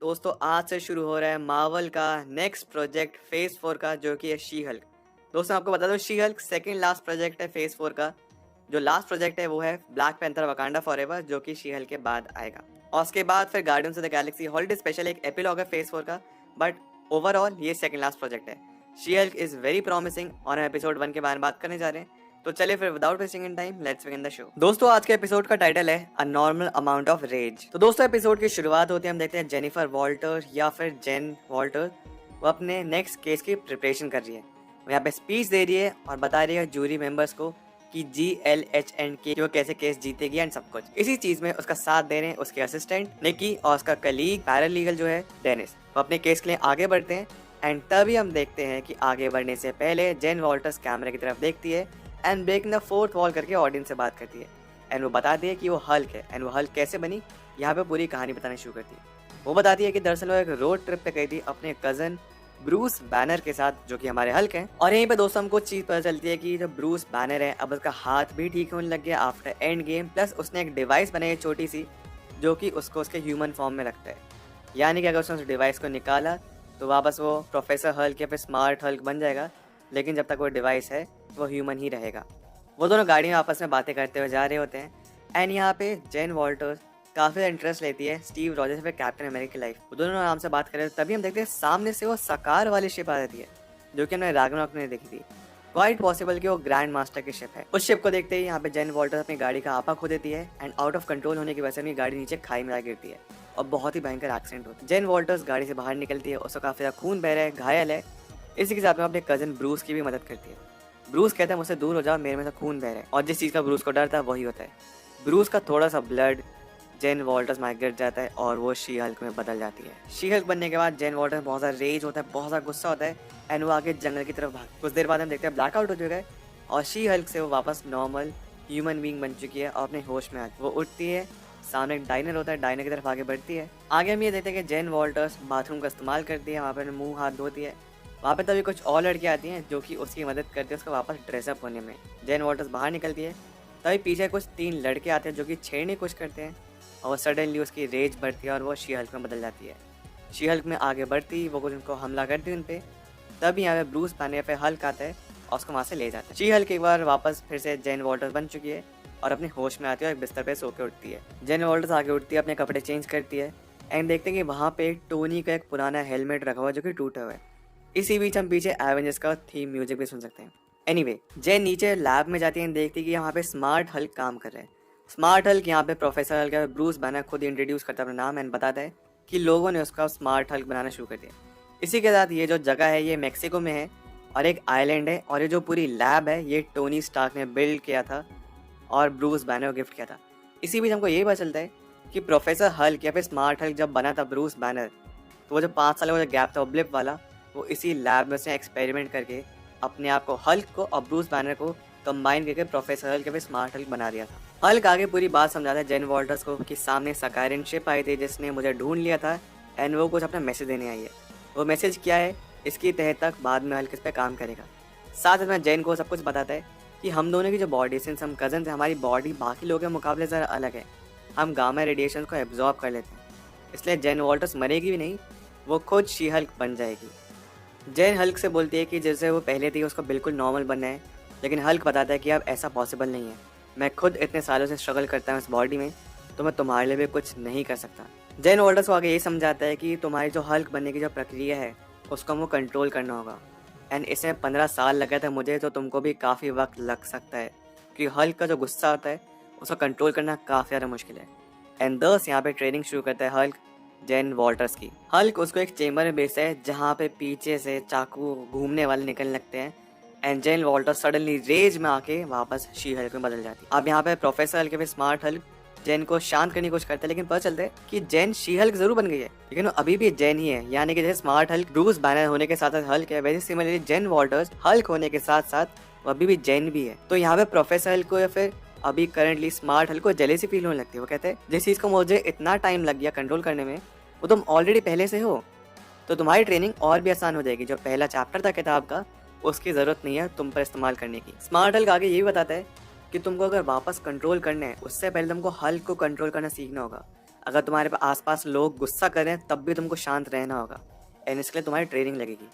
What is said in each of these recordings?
दोस्तों आज से शुरू हो रहा है मार्वल का नेक्स्ट प्रोजेक्ट फेज 4 का, जो कि है शी हल्क। दोस्तों आपको बता दो, she Hulk second last project है फेज 4 का। जो लास्ट प्रोजेक्ट है वो है ब्लैक पैंथर वकांडा फॉरएवर, जो कि शी हल्क के बाद आएगा। और उसके बाद फिर guardians of the Galaxy holiday special एक एपिलॉग है फेज 4 का। बट ओवरऑल ये सेकेंड लास्ट प्रोजेक्ट है। She Hulk is very promising और हम एपिसोड 1 के बारे में बात करने जा रहे हैं। तो चलिए फिर without wasting in time let's begin the show. दोस्तों आज के एपिसोड का टाइटल है a normal amount of rage. तो दोस्तों एपिसोड की शुरुआत होती है, हम देखते हैं जेनिफर वॉल्टर या फिर जेन वॉल्टर वो अपने नेक्स्ट केस की प्रिपरेशन कर रही है। वो यहाँ पे स्पीच दे रही है और बता रही है जूरी मेंबर्स को कि GLHNK वो कैसे केस जीतेगी एंड सब कुछ। इसी चीज में उसका साथ दे रहे हैं उसके असिस्टेंट निकी और उसका कलीग पैरालीगल जो है डेनिस। वो अपने केस के लिए आगे बढ़ते हैं एंड तभी हम देखते हैं कि आगे बढ़ने से पहले जेन वॉल्टर्स कैमरे की तरफ देखती है and breaking the fourth wall करके ऑडियंस से बात करती है एंड वो बताती है कि वो हल्क है एंड वो हल्क कैसे बनी। यहाँ पे पूरी कहानी बताना शुरू करती है। वो बताती है कि दरअसल वो एक रोड ट्रिप पे गई थी अपने कजन ब्रूस बैनर के साथ, जो कि हमारे हल्क हैं। और यहीं पे दोस्तों हमको चीज पता चलती है कि जो ब्रूस बैनर है अब उसका हाथ भी ठीक होने लग गया आफ्टर एंड गेम। प्लस उसने एक डिवाइस बनाई है छोटी सी, जो कि उसको उसके ह्यूमन फॉर्म में रखता है। यानी कि अगर उसने उस डिवाइस को निकाला तो वापस वो प्रोफेसर हल्क या फिर स्मार्ट हल्क बन जाएगा, लेकिन जब तक वो डिवाइस है वो ह्यूमन ही रहेगा। वो दोनों गाड़ी में आपस में बातें करते हुए जा रहे होते हैं एंड यहाँ पे जेन वॉल्टर्स काफ़ी इंटरेस्ट लेती है स्टीव रॉजर्स फिर कैप्टन अमेरिका की लाइफ। वो दोनों आराम से बात कर रहे थे, तभी हम देखते हैं सामने से वो सकार वाली शिप आ जाती है, जो कि हमने रागनारॉक में देखी थी। क्वाइट पॉसिबल कि वो ग्रैंड मास्टर की शिप है। उस शिप को देखते ही यहाँ पे जेन वॉल्टर्स अपनी गाड़ी का आपा खो देती है एंड आउट ऑफ कंट्रोल होने की वजह से अपनी गाड़ी नीचे खाई में गिरती है और बहुत ही भयंकर एक्सीडेंट होता है। जेन वॉल्टर्स गाड़ी से बाहर निकलती है, उसको काफी ज्यादा खून बह रहा है, घायल है। इसी के साथ में अपने कजन ब्रूस की भी मदद करती है। ब्रूस कहता है मुझसे दूर हो जाओ, मेरे में से खून बह रहा है। और जिस चीज़ का ब्रूस को डर था वही होता है। ब्रूस का थोड़ा सा ब्लड जेन वॉल्टर्स में गिर जाता है और वो शी हल्क में बदल जाती है। शी हल्क बनने के बाद जेन वॉल्टर्स बहुत ज़्यादा रेज होता है, बहुत ज़्यादा गुस्सा होता है एंड वो आगे जंगल की तरफ भाग। कुछ देर बाद हम देखते हैं ब्लैकआउट हो चुका है और शी हल्क से वो वापस नॉर्मल ह्यूमन बीइंग बन चुकी है और अपने होश में वो उठती है। सामने एक डाइनर होता है, डाइनर की तरफ आगे बढ़ती है। आगे हम ये देखते हैं कि जेन वॉल्टर्स बाथरूम का इस्तेमाल करती है, वहाँ पर मुँह हाथ धोती है। वहाँ पे तभी कुछ और लड़कियाँ आती हैं जो कि उसकी मदद करती है उसको वापस ड्रेसअप होने में। जेन वॉल्टर्स बाहर निकलती है, तभी पीछे कुछ 3 लड़के आते हैं जो कि छेड़ने की कोशिश करते हैं और सडनली उसकी रेज बढ़ती है और वो शी हल्क में बदल जाती है। शी हल्क में आगे बढ़ती वो कुछ उनको हमला करती है उन पर। तभी यहाँ पे ब्रूस बैनर पे हल्क आता है और उसको वहाँ से ले जाता है। शी हल्क एक बार वापस फिर से जेन वॉल्टर्स बन चुकी है और अपने होश में आती है और एक बिस्तर पे सो के उठती है। जेन वॉल्टर्स आगे उठती है, अपने कपड़े चेंज करती है एंड देखते हैं कि वहाँ पे टोनी का एक पुराना हेलमेट रखा हुआ है जो कि टूटा हुआ है। इसी बीच हम पीछे एवेंजर्स का थीम म्यूजिक भी सुन सकते हैं। एनीवे, जेन नीचे लैब में जाती है, देखती है कि यहाँ पे स्मार्ट हल्क काम कर रहे हैं। स्मार्ट हल्क यहाँ पे प्रोफेसर हल्क है, ब्रूस बैनर खुद इंट्रोड्यूस करता है अपना नाम एंड बताता है कि लोगों ने उसका स्मार्ट हल्क बनाना शुरू कर दिया। इसी के साथ ये जो जगह है ये मेक्सिको में है और एक आइलैंड है और ये जो पूरी लैब है ये टोनी स्टार्क ने बिल्ड किया था और ब्रूस बैनर को गिफ्ट किया था। इसी बीच हमको ये पता चलता है कि प्रोफेसर हल्क या फिर स्मार्ट हल्क जब बना था ब्रूस बैनर, तो वो जो 5 साल का जो गैप था वो ब्लिप वाला, वो इसी लैब में से एक्सपेरिमेंट करके अपने आप को हल्क को और ब्रूस बैनर को कंबाइन करके प्रोफेसर हल्क या स्मार्ट हल्क बना दिया था। हल्क आगे पूरी बात समझाता है जेन वॉल्टर्स को कि सामने सकारियन शिप आई थी जिसने मुझे ढूंढ लिया था एंड वो कुछ अपना मैसेज देने आई है। वो मैसेज क्या है इसकी तह तक बाद में हल्क इस पर काम करेगा। साथ में जेन को सब कुछ बताता है कि हम दोनों की जो बॉडी सिंस हम कजन थे, हमारी बॉडी बाकी लोगों के मुकाबले ज़रा अलग है। हम गामा रेडिएशन को एब्जॉर्ब कर लेते हैं, इसलिए जेन वॉल्टर्स मरेगी भी नहीं, वो खुद शी हल्क बन जाएगी। जेन हल्क से बोलती है कि जैसे वो पहले थी उसको बिल्कुल नॉर्मल बनना है, लेकिन हल्क बताता है कि अब ऐसा पॉसिबल नहीं है। मैं खुद इतने सालों से स्ट्रगल करता हूँ इस बॉडी में, तो मैं तुम्हारे लिए भी कुछ नहीं कर सकता। जेन वॉल्टर्स को आगे ये समझाता है कि तुम्हारी जो हल्क बनने की जो प्रक्रिया है उसको हमको कंट्रोल करना होगा एंड इसमें 15 साल लगा था मुझे, तो तुमको भी काफ़ी वक्त लग सकता है कि हल्क का जो गुस्सा आता है उसको कंट्रोल करना काफ़ी ज़्यादा मुश्किल है। एंड दस यहाँ पे ट्रेनिंग शुरू करता है हल्क जेन वॉल्टर्स की। हल्क उसको एक चेम्बर में भेजता है जहाँ पे पीछे से चाकू घूमने वाले निकलने लगते हैं and Jen Walters suddenly rage में आके वापस शी हल्क में बदल जाती है। अब यहाँ पे प्रोफेसर हल्क के स्मार्ट हल्क जेन को शांत करने की कोशिश करते हैं, लेकिन पता चलता है कि जेन शी हल्क जरूर बन गई है, लेकिन वो अभी भी जेन ही है। यानी कि जैसे स्मार्ट हल्क ब्रूस बैनर होने के साथ साथ हल्क है, वैसे सिमिलरली जेन वॉल्टर्स हल्क होने के साथ साथ वो अभी भी जेन भी है। तो यहाँ पे प्रोफेसर हल्क को या फिर अभी करंटली स्मार्ट हल्क को जेलेसी फील होने लगती है। वो कहते हैं जिस चीज को मुझे इतना टाइम लग गया कंट्रोल करने में वो तुम ऑलरेडी पहले से हो, तो तुम्हारी ट्रेनिंग और भी आसान हो जाएगी। जो पहला चैप्टर था किताब का उसकी जरूरत नहीं है तुम पर इस्तेमाल करने की। स्मार्ट हल्क आगे ये भी बताता है कि तुमको अगर वापस कंट्रोल करना है उससे पहले तुमको हल्क को कंट्रोल करना सीखना होगा। अगर तुम्हारे आसपास लोग गुस्सा करें तब भी तुमको शांत रहना होगा, एंड इसके लिए तुम्हारी ट्रेनिंग लगेगी।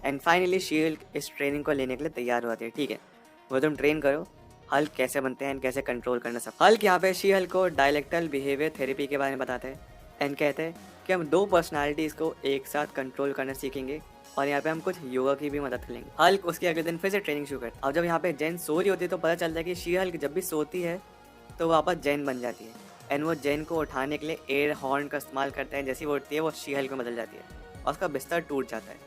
एंड फाइनली शी हल्क इस ट्रेनिंग को लेने के लिए तैयार होती है। ठीक है, वो तुम ट्रेन करो हल्क कैसे बनते हैं एंड कैसे कंट्रोल करना सब। हल्क यहाँ पे शी हल्क को डायलेक्टल बिहेवियर थेरेपी के बारे में बताते हैं एंड कहते हैं कि हम 2 पर्सनालिटीज़ को एक साथ कंट्रोल करना सीखेंगे और यहाँ पे हम कुछ योगा की भी मदद लेंगे। हल्क उसके अगले दिन फिर से ट्रेनिंग शुरू करता है। अब जब यहाँ पे जेन सो रही होती है तो पता चलता है कि शी हल्क जब भी सोती है तो वापस जेन बन जाती है एंड वो जेन को उठाने के लिए एयर हॉर्न का इस्तेमाल करता है। जैसी वो उठती है वो शी हल्क में बदल जाती है और उसका बिस्तर टूट जाता है।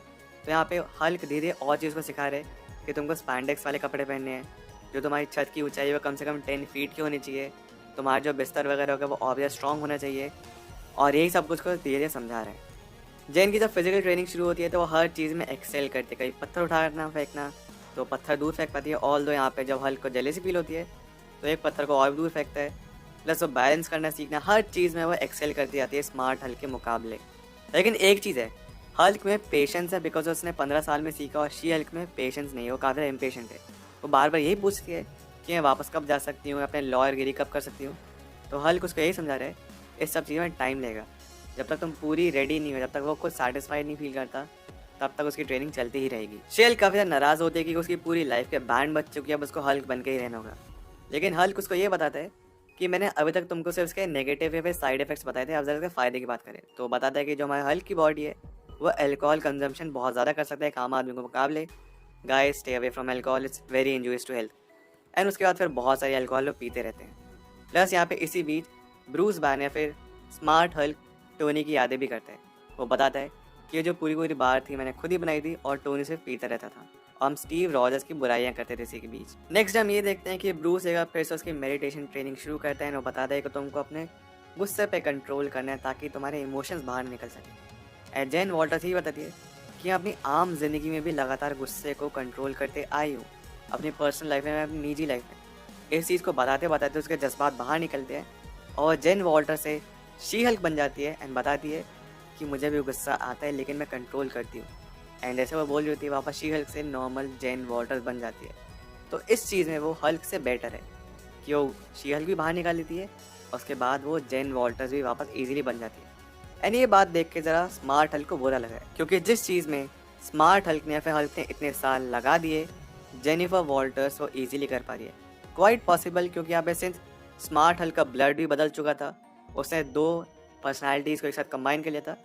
तो यहाँ पे हल्क धीरे धीरे और चीज़ को सिखा रहे कि तुमको स्पैंडेक्स वाले कपड़े पहनने हैं, जो तुम्हारी छत की ऊंचाई वो कम से कम 10 फीट की होनी चाहिए, तुम्हारा जो बिस्तर वगैरह होगा वो और ज़्यादा स्ट्रॉन्ग होना चाहिए, और यही सब कुछ को धीरे धीरे समझा रहे हैं। जेन की जब फिजिकल ट्रेनिंग शुरू होती है तो वो हर चीज़ में एक्सेल करती है। कहीं पत्थर उठाना फेंकना तो पत्थर दूर फेंक पाती है, ऑल दो यहाँ पे जब हल्क को जेलेसी फील होती है तो एक पत्थर को और दूर फेंकता है। प्लस वो बैलेंस करना सीखना, हर चीज़ में वो एक्सेल करती जाती है स्मार्ट हल्क के मुकाबले। लेकिन एक चीज़ है, हल्क में पेशेंस है बिकॉज उसने 15 साल में सीखा, और शी हल्क में पेशेंस नहीं है, वो काफ़ी इम्पेशेंट है। वो बार बार यही पूछती है कि मैं वापस कब जा सकती हूँ, अपने लॉयरगिरी कब कर सकती हूँ। तो हल्क उसको यही समझा रहे इस सब चीज़ों में टाइम लगेगा, जब तक तुम पूरी रेडी नहीं हो, जब तक वो खुद सेटिस्फाइड नहीं फील करता तब तक उसकी ट्रेनिंग चलती ही रहेगी। शी हल्क काफ़ी ज़्यादा नाराज़ होती है कि उसकी पूरी लाइफ के बैंड बच चुकी है, अब उसको हल्क बन के ही रहना होगा। लेकिन हल्क उसको ये बताता है कि मैंने अभी तक तुमको सिर्फ इसके नेगेटिव या फिर साइड इफेक्ट्स बताए थे, अब जरा इसके फ़ायदे की बात करें तो बताता है कि जो हमारे हल्क की बॉडी है वो अल्कोहल कंजम्पशन बहुत ज़्यादा कर सकता है एक आम आदमी के मुकाबले। Guys stay away from alcohol, it's very injurious to health. And उसके बाद फिर बहुत सारे अल्कोहल लोग पीते रहते हैं। प्लस यहाँ पे इसी बीच ब्रूस बैनर या फिर स्मार्ट हल्क टोनी की यादें भी करते हैं। वो बताता है कि ये जो पूरी पूरी बार थी मैंने खुद ही बनाई थी और टोनी सिर्फ पीता रहता था, और हम स्टीव रॉजर्स की बुराइयां करते थे इसी के बीच। नेक्स्ट हम ये देखते हैं कि ब्रूस एक बार फिर से उसकी मेडिटेशन ट्रेनिंग शुरू करता है। वो बताता है कि तुमको अपने गुस्से पे कंट्रोल करना है ताकि तुम्हारे इमोशंस बाहर निकल सके। एंड जेन वॉल्टर्स ही बताती है कि अपनी आम जिंदगी में भी लगातार गुस्से को कंट्रोल करते आई हूँ, अपनी पर्सनल लाइफ में, अपनी निजी लाइफ में। इस चीज़ को बताते बताते उसके जज्बात बाहर निकलते हैं और जेन वॉल्टर से शी हल्क बन जाती है एंड बताती है कि मुझे भी गुस्सा आता है लेकिन मैं कंट्रोल करती हूँ। एंड ऐसे वो बोल रही होती है वापस शी हल्क से नॉर्मल जेन वॉल्टर्स बन जाती है। तो इस चीज़ में वो हल्क से बेटर है कि वो शी हल्क भी बाहर निकाल लेती है और उसके बाद वो जेन वॉल्टर्स भी वापस ईजिली बन जाती है। एंड ये बात देख के ज़रा स्मार्ट हल्क को बुरा लगा है, क्योंकि जिस चीज़ में स्मार्ट हल्क ने या फिर हल्क ने इतने साल लगा दिए जेनिफर वॉल्टर्स वो ईजिली कर पा रही है। क्वाइट पॉसिबल, क्योंकि यहाँ पे सिंस स्मार्ट हल्क का ब्लड भी बदल चुका था, उसने 2 पर्सनालिटीज़ को एक साथ कंबाइन कर लिया था,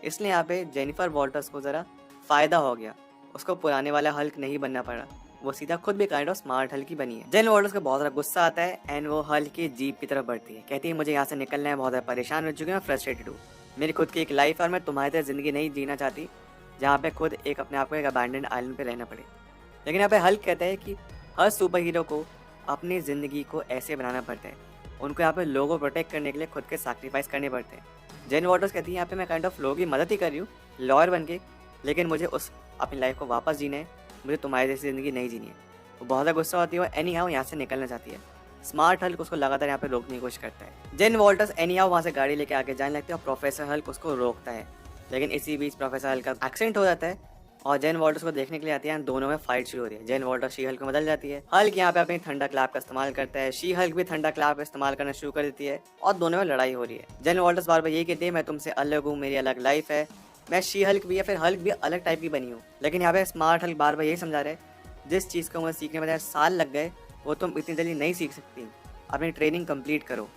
इसलिए यहाँ पे जेनिफर वॉल्टर्स को ज़रा फ़ायदा हो गया, उसको पुराने वाला हल्क नहीं बनना पड़ा, वो सीधा खुद भी काइंड ऑफ स्मार्ट हल्क ही बनी है। जेन वॉल्टर्स को बहुत ज़्यादा गुस्सा आता है एंड वो हल्क की जीप की तरफ बढ़ती है। कहती है मुझे यहाँ से निकलना है, बहुत ज़्यादा परेशान हो चुकी हूँ, मैं फ्रस्ट्रेटेड हूँ, मेरी खुद की एक लाइफ है और मैं तुम्हारी तरह ज़िंदगी नहीं जीना चाहती जहाँ पे खुद एक अपने आप को एक अबैंडन आइलैंड पे रहना पड़े। लेकिन यहाँ पे हल्क कहता है कि हर सुपर हीरो को अपनी ज़िंदगी को ऐसे बनाना पड़ता है, उनको यहाँ पे लोगों को प्रोटेक्ट करने के लिए खुद के सैक्रिफाइस करने पड़ते हैं। जेन वॉल्टर्स कहती है यहाँ पे मैं काइंड ऑफ लोगों की मदद ही कर रही हूँ लॉयर बन के, लेकिन मुझे उस अपनी लाइफ को वापस जीना है, मुझे तुम्हारी जैसी ज़िंदगी नहीं जीनी है। वो बहुत ज़्यादा गुस्सा होती है और एनी हाउ यहाँ से निकलना चाहती है। स्मार्ट हल्क उसको लगातार यहाँ पे रोकने की कोशिश करता है। जेन वॉल्टर्स एनी हाउ वहाँ से गाड़ी लेके आगे जाने लगते हैं और प्रोफेसर हल्क उसको रोकता है, लेकिन इसी बीच प्रोफेसर हल्क का एक्सीडेंट हो जाता है और जेन वॉल्टर्स को देखने के लिए आती है। दोनों में फाइट शुरू होती है। जेन वॉल्टर्स शी हल्क को बदल जाती है, हल्क यहाँ पे अपनी थंडर क्लैप का इस्तेमाल करता है, शी हल्क भी थंडर क्लैप का इस्तेमाल करना शुरू कर देती है और दोनों में लड़ाई हो रही है। जेन वॉल्टर्स बार बार यही कहती है मैं तुमसे अलग हूँ, मेरी अलग लाइफ है, मैं शी हल्क भी या फिर हल्क भी अलग टाइप की बनी हूँ। लेकिन यहाँ पे स्मार्ट हल्क बार बार यही समझा रहे जिस चीज़ को मुझे सीखने में साल लग गए वो तुम इतनी जल्दी नहीं सीख सकती, अपनी ट्रेनिंग कंप्लीट करो।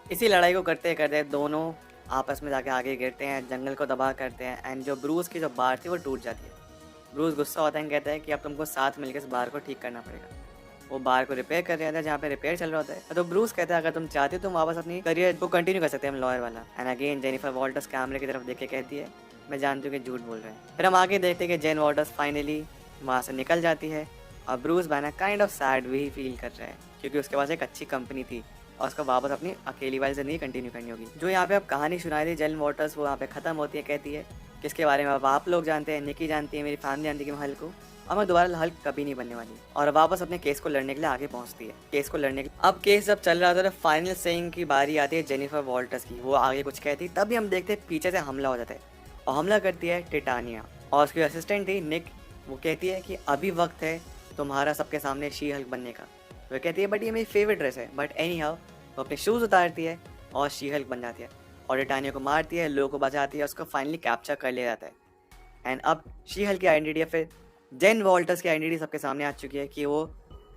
इसी लड़ाई को करते करते दोनों आपस में जाके आगे गिरते हैं, जंगल को तबाह करते हैं एंड जो ब्रूस की जो बार थी वो टूट जाती है। ब्रूस गुस्सा होता है, कहता है कि अब तुमको साथ मिलकर इस बार को ठीक करना पड़ेगा। वो बार को रिपेयर कर रहा था जहाँ पे रिपेयर चल रहा होता है। तो ब्रूस कहता है अगर तुम चाहते हो तुम वापस अपनी करियर को कंटिन्यू कर सकते हैं हम लॉयर वाला। एंड अगेन जेनिफर वॉल्टर्स कैमरे की तरफ देख के कहती है मैं जानती हूँ कि झूठ बोल रहे हैं। फिर हम आगे देखते हैं कि जेन वॉल्टर्स फाइनली वहाँ से निकल जाती है और Bruce banner kind of sad भी फील कर रहा है, क्योंकि उसके पास एक अच्छी कंपनी थी और उसको वापस अपनी अकेली वाली ज़िंदगी कंटिन्यू करनी होगी। जो यहाँ पे अब कहानी सुनाई थी जेन वॉल्टर्स वो यहाँ पे ख़त्म होती है। कहती है किसके बारे में अब आप लोग जानते हैं, निकी जानती है, मेरी फैमिली जानती है कि मैं हल्क हूँ और मैं दोबारा हल्क कभी नहीं बनने वाली, और वापस अपने केस को लड़ने के लिए आगे पहुँचती है। केस को लड़ने के अब केस जब चल रहा था तो फाइनल सेइंग की बारी आती है जेनिफर वॉल्टर्स की। वो आगे कुछ कहती तभी हम देखते हैं पीछे से हमला हो जाता है और हमला करती है टिटानिया और उसकी असिस्टेंट थी निक। वो कहती है कि अभी वक्त है तुम्हारा सबके सामने शी हल्क बनने का। वो कहती है बट ये मेरी फेवरेट ड्रेस है, बट एनी हाउ वो अपने शूज़ उतारती है और शी हल्क बन जाती है। और टिटानिया को मारती है, लो को बचाती है, उसको फाइनली कैप्चर कर लिया जाता है। एंड अब शी हल्क की आइडेंटिटी या फिर जेन वॉल्टर्स की आइडेंटिटी सबके सामने आ चुकी है कि वो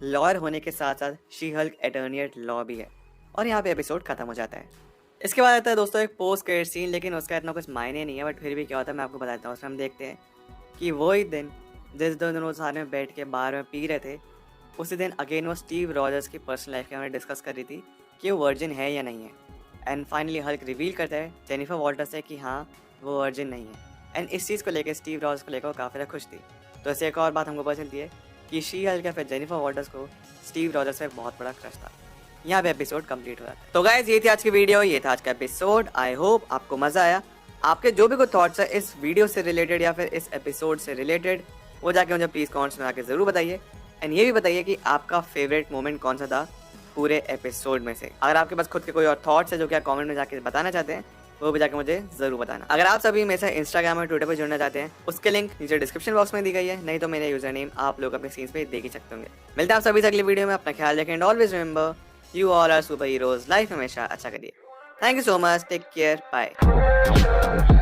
लॉयर होने के साथ साथ she Hulk attorney at law भी है। और यहाँ पे एपिसोड खत्म हो जाता है। इसके बाद आता है दोस्तों एक पोस्ट क्रेडिट सीन, लेकिन उसका इतना कुछ मायने नहीं है, बट फिर भी क्या होता है मैं आपको बताता हूँ। उसमें हम देखते हैं कि वही दिन जिस दिन वो सारे में बैठ के बार में पी रहे थे, उसी दिन अगेन वो स्टीव रॉजर्स की पर्सनल लाइफ के बारे में डिस्कस कर रही थी कि वो वर्जिन है या नहीं है। एंड फाइनली हल्क रिवील करता है जेनिफर वॉल्टर्स से कि हाँ वो वर्जिन नहीं है। एंड इस चीज़ को लेकर स्टीव रॉजर्स को लेकर वो काफ़ी ज़्यादा खुश थी। तो ऐसे एक और बात हमको पता चलती है कि शी हल्क या फिर जेनिफर वॉल्टर्स को स्टीव रॉजर्स से बहुत बड़ा क्रश था। यहाँ पे एपिसोड कंप्लीट हुआ। तो गाइज ये थी आज की वीडियो, ये था आज का एपिसोड। आई होप आपको मजा आया। आपके जो भी कोई थॉट्स है इस वीडियो से रिलेटेड या फिर इस एपिसोड से रिलेटेड, वो जाके मुझे प्लीज कमेंट्स में आके जरूर बताइए। एंड ये भी बताइए कि आपका फेवरेट मोमेंट कौन सा था पूरे एपिसोड में से। अगर आपके पास खुद के कोई और थॉट्स है जो कि आप कमेंट में जाके बताना चाहते हैं, वो भी जाके मुझे जरूर बताना। अगर आप सभी मेरे से इंस्टाग्राम और ट्विटर पर जुड़ना चाहते हैं, उसके लिंक नीचे डिस्क्रिप्शन बॉक्स में दी गई है, नहीं तो मेरे यूजर नेम आप लोग अपने सीन्स पे देख ही सकते होंगे। मिलते हैं आप सभी से अगली वीडियो में। अपना ख्याल रखें and always remember you all are super heroes. Life हमेशा अच्छा करिए। Thank you so much, take care, bye.